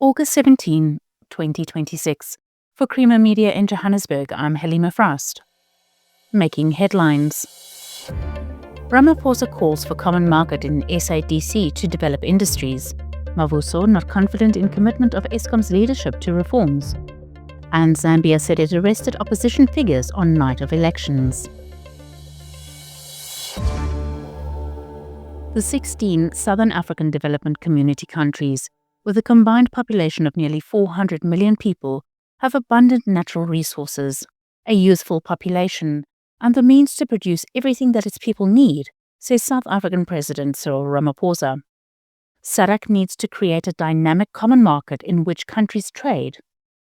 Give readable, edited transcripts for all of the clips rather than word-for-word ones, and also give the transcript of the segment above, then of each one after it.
August 17, 2026. For Creamer Media in Johannesburg, I'm Helima Frost. Making headlines. Ramaphosa calls for common market in SADC to develop industries. Mavuso not confident in commitment of Eskom's leadership to reforms. And Zambia said it arrested opposition figures on night of elections. The 16 Southern African Development Community countries, with a combined population of nearly 400 million people, have abundant natural resources, a youthful population, and the means to produce everything that its people need, says South African President Cyril Ramaphosa. SADC needs to create a dynamic common market in which countries trade.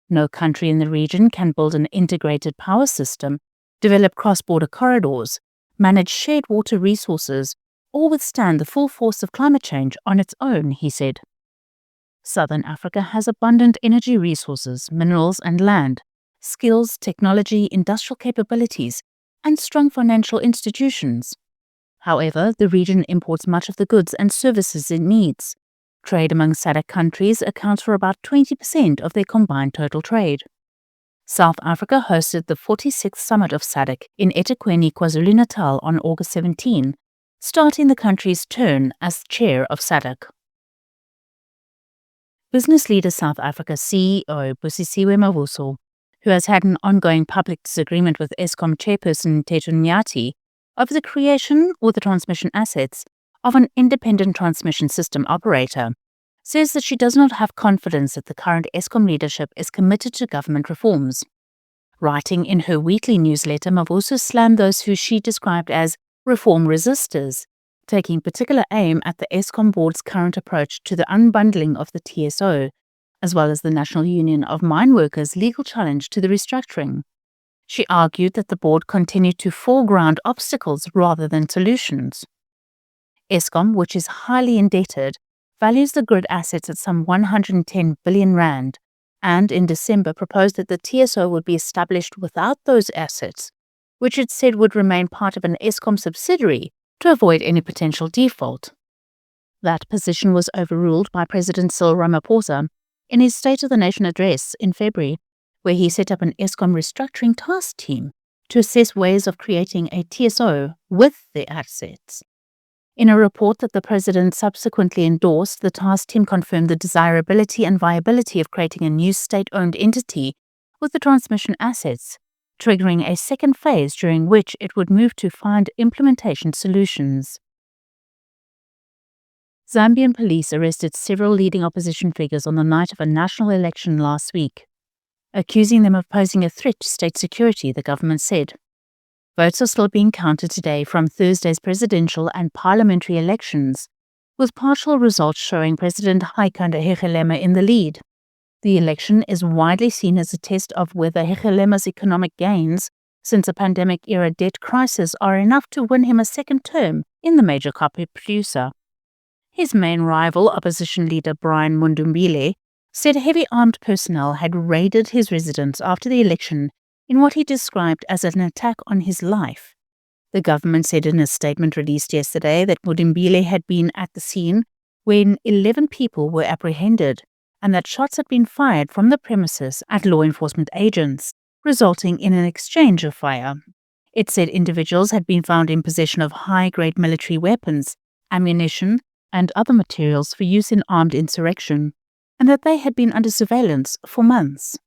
No country in the region can build an integrated power system, develop cross-border corridors, manage shared water resources, or withstand the full force of climate change on its own, he said. Southern Africa has abundant energy resources, minerals and land, skills, technology, industrial capabilities, and strong financial institutions. However, the region imports much of the goods and services it needs. Trade among SADC countries accounts for about 20% of their combined total trade. South Africa hosted the 46th summit of SADC in eThekwini, KwaZulu-Natal on August 17, starting the country's turn as chair of SADC. Business leader South Africa CEO Busisiwe Mavuso, who has had an ongoing public disagreement with Eskom chairperson Teto Nyati over the creation or the transmission assets of an independent transmission system operator, says that she does not have confidence that the current Eskom leadership is committed to government reforms. Writing in her weekly newsletter, Mavuso slammed those who she described as reform resistors, taking particular aim at the Eskom board's current approach to the unbundling of the TSO, as well as the National Union of Mine Workers' legal challenge to the restructuring. She argued that the board continued to foreground obstacles rather than solutions. Eskom, which is highly indebted, values the grid assets at some 110 billion rand, and in December proposed that the TSO would be established without those assets, which it said would remain part of an Eskom subsidiary to avoid any potential default. That position was overruled by President Cyril Ramaphosa in his State of the Nation address in February, where he set up an Eskom restructuring task team to assess ways of creating a TSO with the assets. In a report that the president subsequently endorsed, the task team confirmed the desirability and viability of creating a new state-owned entity with the transmission assets, triggering a second phase during which it would move to find implementation solutions. Zambian police arrested several leading opposition figures on the night of a national election last week, accusing them of posing a threat to state security, the government said. Votes are still being counted today from Thursday's presidential and parliamentary elections, with partial results showing President Hakainde Hichilema in the lead. The election is widely seen as a test of whether Hichilema's economic gains since a pandemic-era debt crisis are enough to win him a second term in the major copper producer. His main rival, opposition leader Brian Mundumbile, said heavy armed personnel had raided his residence after the election in what he described as an attack on his life. The government said in a statement released yesterday that Mundumbile had been at the scene when 11 people were apprehended, and that shots had been fired from the premises at law enforcement agents, resulting in an exchange of fire. It said individuals had been found in possession of high-grade military weapons, ammunition, and other materials for use in armed insurrection, and that they had been under surveillance for months.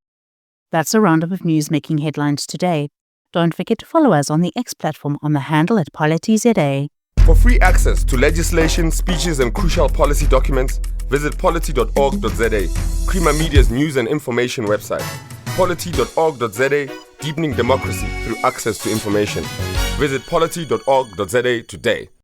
That's a roundup of news making headlines today. Don't forget to follow us on the X platform on the handle at PolityZA. For free access to legislation, speeches, and crucial policy documents, visit polity.org.za, Creamer Media's news and information website. Polity.org.za, deepening democracy through access to information. Visit polity.org.za today.